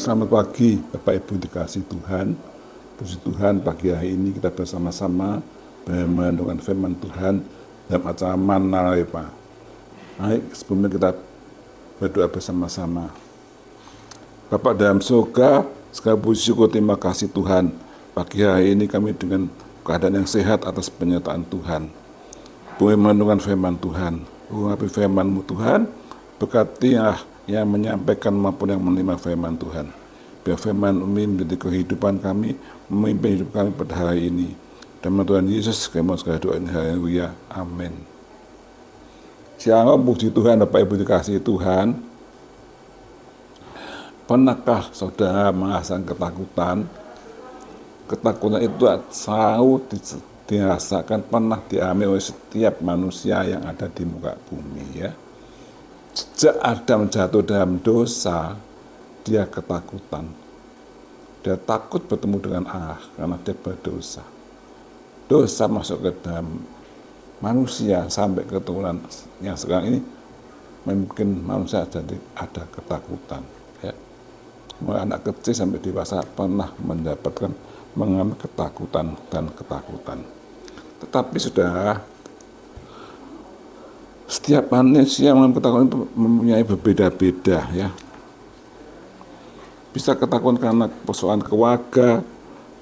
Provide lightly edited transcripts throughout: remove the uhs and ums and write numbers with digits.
Selamat pagi Bapak Ibu dikasih Tuhan. Puji Tuhan pagi hari ini kita bersama-sama mendengarkan firman Tuhan dalam acara Mana ya Pak. Baik, sebelumnya kita berdoa bersama-sama. Bapak dalam surga, segala puji syukur terima kasih Tuhan. Pagi hari ini kami dengan keadaan yang sehat atas penyertaan Tuhan. Boleh mendengarkan firman Tuhan. Urapi firman-Mu Tuhan, berkati yang menyampaikan maupun yang menerima firman Tuhan. Biar firman ini menjadi kehidupan kami, memimpin hidup kami pada hari ini. Dan Tuhan Yesus, kami mau sekali doain haleluya, amin. Shalom, puji Tuhan, Bapak Ibu dikasihi Tuhan. Pernahkah saudara merasakan ketakutan? Ketakutan itu selalu dirasakan, pernah dialami oleh setiap manusia yang ada di muka bumi ya. Sejak Adam jatuh dalam dosa, dia ketakutan. Dia takut bertemu dengan Allah karena dia berdosa. Dosa masuk ke dalam manusia sampai keturunan yang sekarang ini, mungkin manusia jadi ada ketakutan. Ya. Mulai anak kecil sampai dewasa pernah mendapatkan mengalami ketakutan dan ketakutan. Tetapi saudara, setiap manusia yang ketakutan itu mempunyai berbeda-beda ya. Bisa ketakutan karena persoalan keluarga,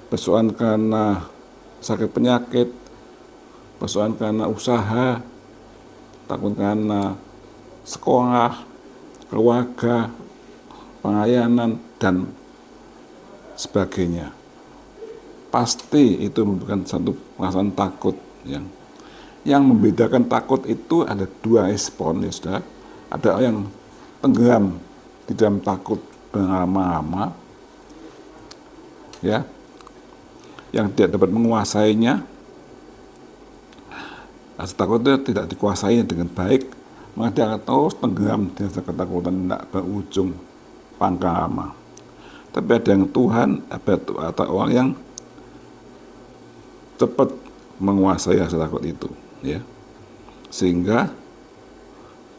persoalan karena sakit penyakit, persoalan karena usaha, takut karena sekolah, keluarga, pelayanan, dan sebagainya. Pasti itu membutuhkan satu perasaan takut ya. Yang membedakan takut itu ada dua respon ya saudara. Ada yang tenggelam di dalam takut berlama-lama ya, yang tidak dapat menguasainya. Rasa takut itu tidak dikuasai dengan baik, maka dia akan terus tenggelam di rasa ketakutan tidak berujung pangkal lama. Tapi ada yang Tuhan, ada orang yang cepat menguasai rasa takut itu ya, sehingga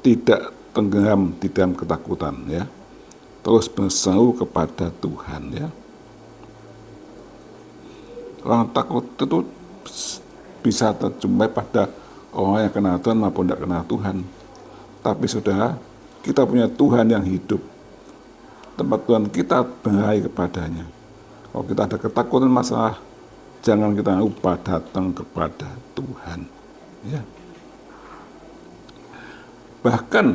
tidak tenggelam di dalam ketakutan ya, terus berseru kepada Tuhan ya. Orang takut itu bisa terjumpai pada orang yang kenal Tuhan maupun tidak kenal Tuhan. Tapi saudara, kita punya Tuhan yang hidup, tempat Tuhan kita berlari kepadanya. Kalau kita ada ketakutan masalah, jangan kita lupa datang kepada Tuhan ya. Bahkan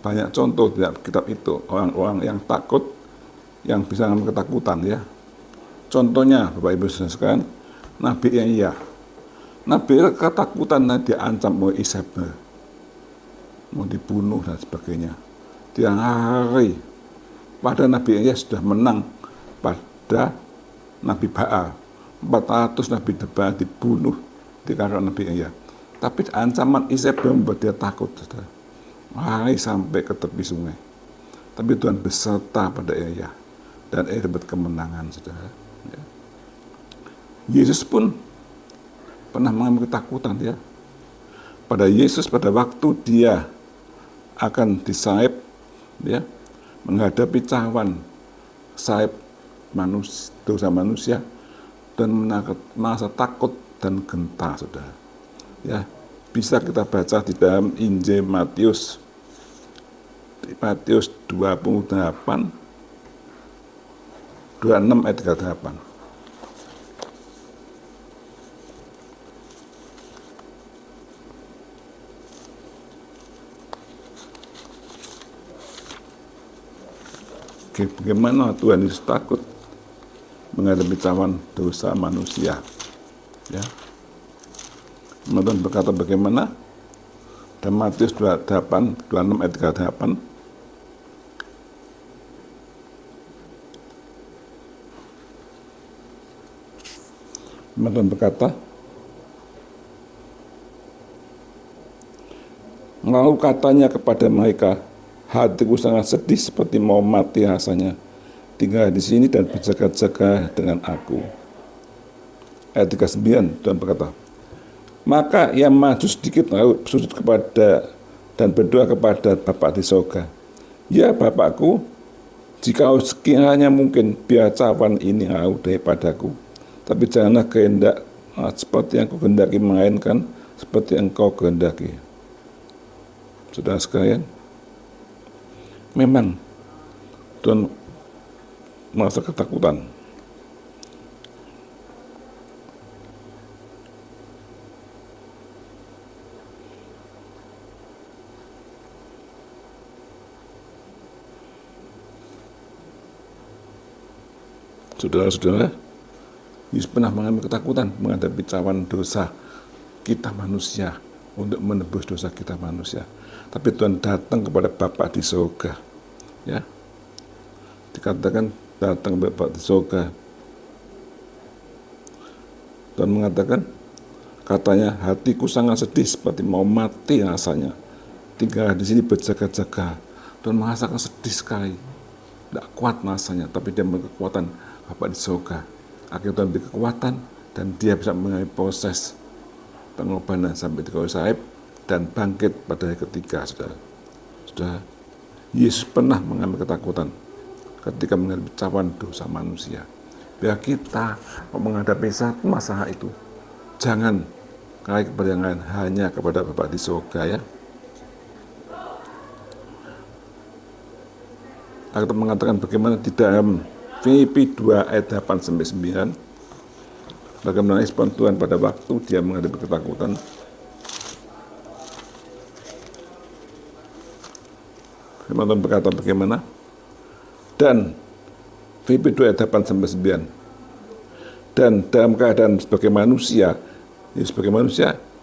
banyak contoh di kitab itu, orang-orang yang takut yang bisa mengalami ketakutan ya. Contohnya Bapak Ibu sekalian, Nabi Yahya. Nabi ketakutan, diancam oleh Isabel, mau dibunuh dan sebagainya. Dia lari, padahal Nabi Yahya sudah menang pada Nabi Baal. 400 Nabi Baal dibunuh di karena Nabi Yahya. Tapi ancaman Isabel membuat dia takut, saudara. Lari sampai ke tepi sungai. Tapi Tuhan beserta pada Yahya, dan ia dapat kemenangan, saudara. Ya. Yesus pun pernah mengalami ketakutan ya. Pada Yesus pada waktu dia akan disalib ya, menghadapi cawan salib dosa manusia, dan merasa takut dan gentar, saudara. Ya, bisa kita baca di dalam Injil Matius 28, 26 ayat 38. Bagaimana Tuhan Yesus takut menghadapi cawan dosa manusia ya. Tuhan berkata bagaimana? Dan Matius 28, 26 ayat 38. Tuhan berkata, lalu katanya kepada mereka, hatiku sangat sedih seperti mau mati rasanya. Tinggal di sini dan berjaga-jaga dengan aku. Ayat 39, Tuhan berkata, maka ia maju sedikit lalu bersujud kepada dan berdoa kepada Bapa di surga. Ya Bapakku, Jika sekiranya mungkin, biar cawan ini jauh daripadaku, tapi janganlah kehendak seperti yang kuhendaki, melainkan seperti engkau kehendaki. Saudara sekalian, memang Tuhan merasa ketakutan. Saudara-saudara, Yesus pernah mengalami ketakutan menghadapi cawan dosa kita manusia, untuk menebus dosa kita manusia. Tapi Tuhan datang kepada Bapa di surga. Ya, dikatakan datang kepada Bapa di surga. Tuhan mengatakan, katanya, hatiku sangat sedih seperti mau mati rasanya. Tinggal di sini berjaga-jaga. Tuhan merasakan sedih sekali, tidak kuat rasanya, tapi dia berkekuatan Bapa di surga. Akhirnya Tuhan beri kekuatan dan dia bisa mengalami proses pengorbanan sampai di kayu salib dan bangkit pada hari ketiga. Saudara, Yesus pernah mengalami ketakutan ketika menghadapi cawan dosa manusia. Biar kita menghadapi satu masalah itu, jangan lari kepada yang lain, hanya kepada Bapa di surga, ya. Kita mengatakan bagaimana di dalam Filipi 2 ayat 8-9, bagaimana respon Tuhan pada waktu dia menghadapi ketakutan. Firman Tuhan berkata bagaimana? Dan Filipi 2 ayat 8-9, dan dalam keadaan sebagai manusia,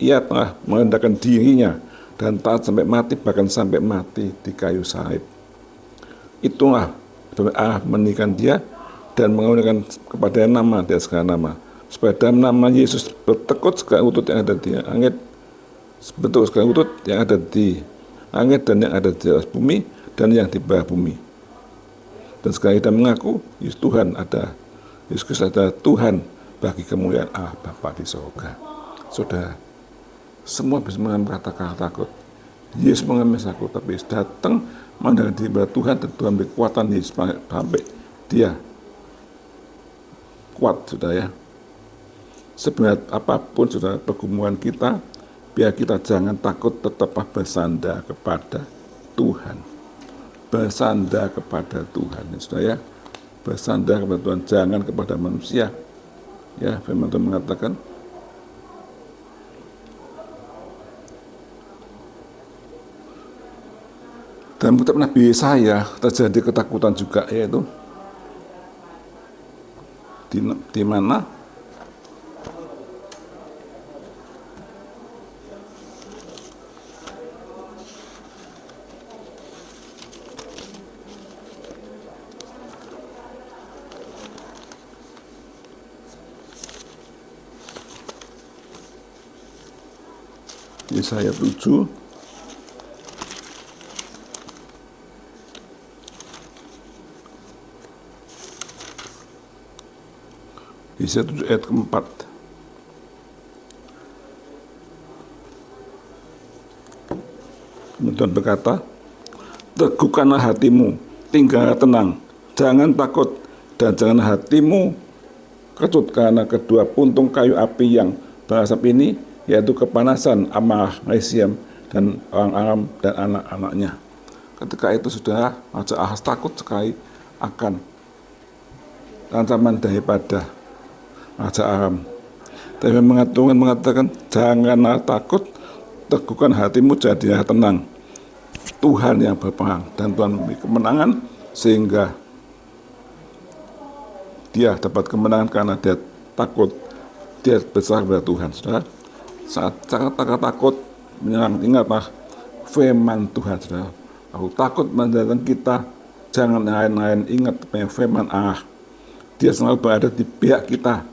ia telah merendahkan dirinya dan taat sampai mati, bahkan sampai mati di kayu salib. Itulah Allah meninggikan dia dan mengawinkan kepada nama di atas segala nama, supaya dalam nama Yesus bertekuk segala lutut yang ada di langit, bertekuk segala lutut yang ada di langit dan yang ada di atas bumi dan yang di bawah bumi. Dan sekali kita mengaku Yesus Tuhan ada, Yesus Kristus adalah Tuhan bagi kemuliaan Allah Bapa di surga. Saudara, semua bisa mengalami kata-kata takut. Yesus mengalami takut, tapi Yesus datang mengenal diri kepada Tuhan, dan Tuhan beri kekuatan Yesus sampai dia kuat, saudara, ya. Sebenarnya apapun, saudara, pergumulan kita, biar kita jangan takut, tetaplah bersandar kepada Tuhan. Bersandar kepada Tuhan, ya, saudara, ya. Bersandar kepada Tuhan, jangan kepada manusia. Ya, firman Tuhan mengatakan, dalam kitab Nabi Yesaya terjadi ketakutan juga, yaitu di mana Yesaya 7 Yesaya 7 ayat keempat. Tuhan berkata, teguhkanlah hatimu, tinggallah tenang, jangan takut, dan jangan hatimu kecut karena kedua puntung kayu api yang berasap ini, yaitu kepanasan amarah Resiam dan orang Aram dan anak-anaknya. Ketika itu, saudara, Raja Ahaz takut sekali akan ancaman daripada Raja Aram. Tapi Tuhan mengatakan, janganlah takut, teguhkan hatimu, jadilah tenang. Tuhan yang berperang, dan Tuhan memberi kemenangan, sehingga dia dapat kemenangan karena dia takut, dia besar kepada Tuhan. Saudara, saat takut menyerang, ingatlah firman Tuhan, saudara. Aku takut mendatang kita, jangan lain-lain, ingat firman Allah. Dia selalu berada di pihak kita,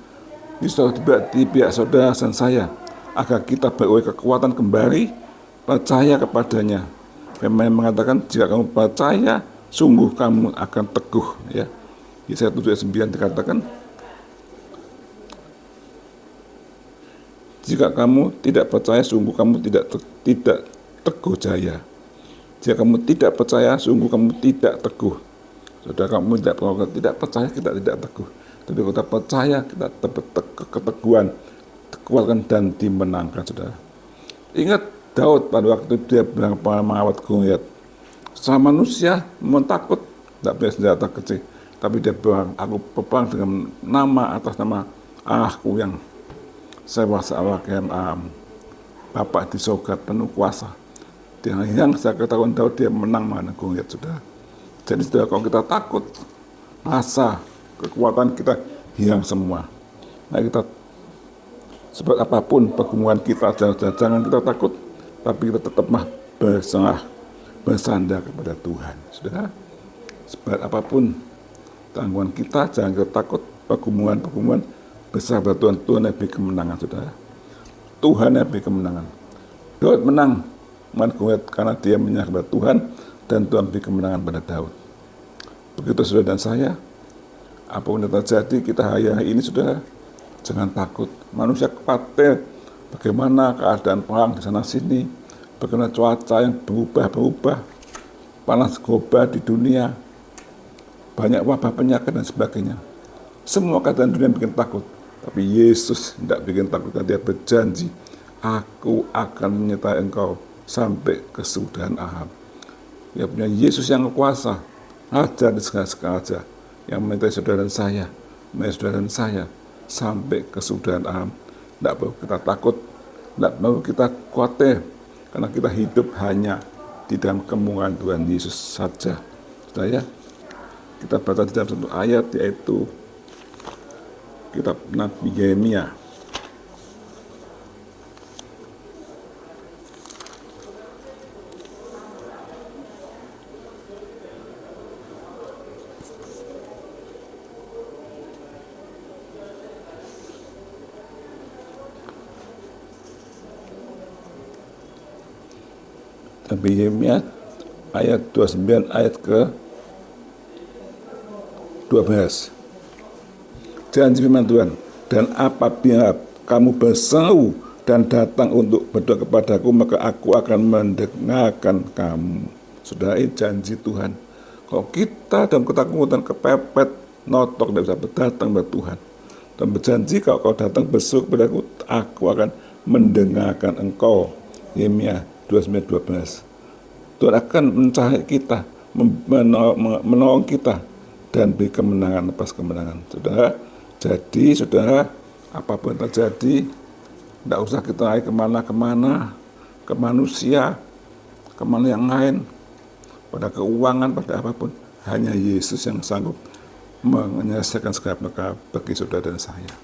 di pihak saudara dan saya, agar kita beroleh kekuatan kembali, percaya kepadanya. Firman mengatakan, jika kamu percaya, sungguh kamu akan teguh. Ya, Yesaya 7 ayat 9 dikatakan, jika kamu tidak percaya, sungguh kamu tidak teguh jaya. Jika kamu tidak percaya, sungguh kamu tidak teguh. Saudara, kamu tidak percaya, kita tidak teguh. Tapi kalau kita percaya, kita keteguhan, dikuatkan dan dimenangkan, saudara. Ingat Daud pada waktu dia mengawat Goliat. Sama manusia takut, tidak punya senjata kecil. Tapi dia bilang, aku berperang dengan nama atas nama Allahku yang sewa Bapak di surga penuh kuasa. Yang saya ketahuan Daud, dia menang mana Goliat, saudara. Jadi saudara, kalau kita takut, rasa kekuatan kita hilang semua. Nah, kita sebab apapun pergumulan kita, jangan kita takut, tapi kita tetap bersandar kepada Tuhan, saudara. Sebab apapun tanggungan kita, jangan kita takut pergumulan besar pada Tuhan. Tuhan yang beri kemenangan, saudara. Tuhan yang beri kemenangan. Daud menang karena dia menyerah kepada Tuhan, dan Tuhan beri kemenangan pada Daud. Begitu saudara dan saya, apapun yang terjadi kita hari ini, saudara, jangan takut. Manusia khawatir bagaimana keadaan perang di sana sini, bagaimana cuaca yang berubah, panas global di dunia, banyak wabah penyakit dan sebagainya. Semua keadaan dunia bikin takut, tapi Yesus tidak bikin takut. Dia berjanji, aku akan menyertai engkau sampai kesudahan akhir. Dia punya Yesus yang kuasa, ajar di segala aja, yang menyertai saudara dan saya sampai kesudahan akhir. Tidak perlu kita takut, tidak perlu kita khawatir, karena kita hidup hanya di dalam kemurahan Tuhan Yesus saja. Saudara, kita baca di dalam satu ayat, yaitu kitab Nabi Yeremia. Nabi Yeremia ayat 29 ayat ke 12. Janji firman Tuhan, dan apabila kamu berseru dan datang untuk berdoa kepadaku, maka aku akan mendengarkan kamu. Saudara, ini janji Tuhan. Kalau kita dalam ketakutan, kepepet, notok, tidak bisa datang kepada Tuhan, dan berjanji kalau kau datang berseru kepadaku, aku akan mendengarkan engkau. Yeremia 29:12. Tuhan akan mencari kita, menolong kita, dan beri kemenangan lepas kemenangan. Saudara, jadi saudara, apapun yang terjadi, tidak usah kita lari kemana-kemana, ke manusia, kemana yang lain, pada keuangan, pada apapun. Hanya Yesus yang sanggup menyelesaikan segala perkara bagi saudara dan saya.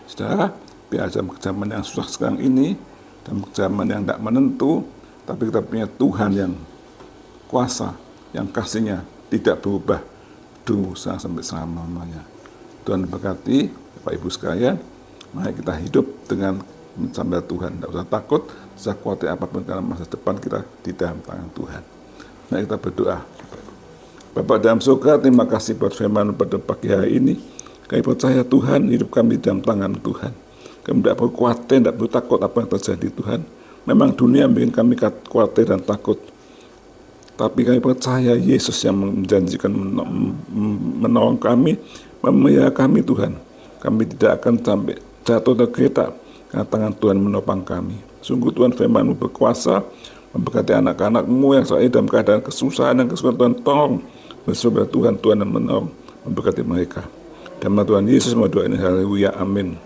Saudara, biar zaman yang susah sekarang ini, dalam zaman yang tidak menentu, tapi kita punya Tuhan yang kuasa, yang kasihnya tidak berubah dulu sampai selama-lamanya. Tuhan berkati Bapak Ibu sekalian, mari kita hidup dengan mensambar Tuhan. Tidak usah takut, usah khawatir apapun, karena masa depan kita di dalam tangan Tuhan. Mari kita berdoa. Bapak dalam surga, terima kasih buat firman pada pagi hari ini. Kami percaya Tuhan, hidup kami dalam tangan Tuhan. Kami tidak perlu khawatir, tidak perlu takut apa yang terjadi, Tuhan. Memang dunia bikin kami khawatir dan takut, tapi kami percaya Yesus yang menjanjikan menolong kami, memelihara kami, Tuhan. Kami tidak akan sampai jatuh tergeletak, karena tangan Tuhan menopang kami. Sungguh Tuhan, firman-Mu berkuasa, memberkati anak-anak-Mu yang saat ini dalam keadaan kesusahan dan kesulitan. Tuhan tolong berseru Tuhan yang menolong, memberkati mereka. Dalam Tuhan Yesus, mau doa ini, haleluya, amin.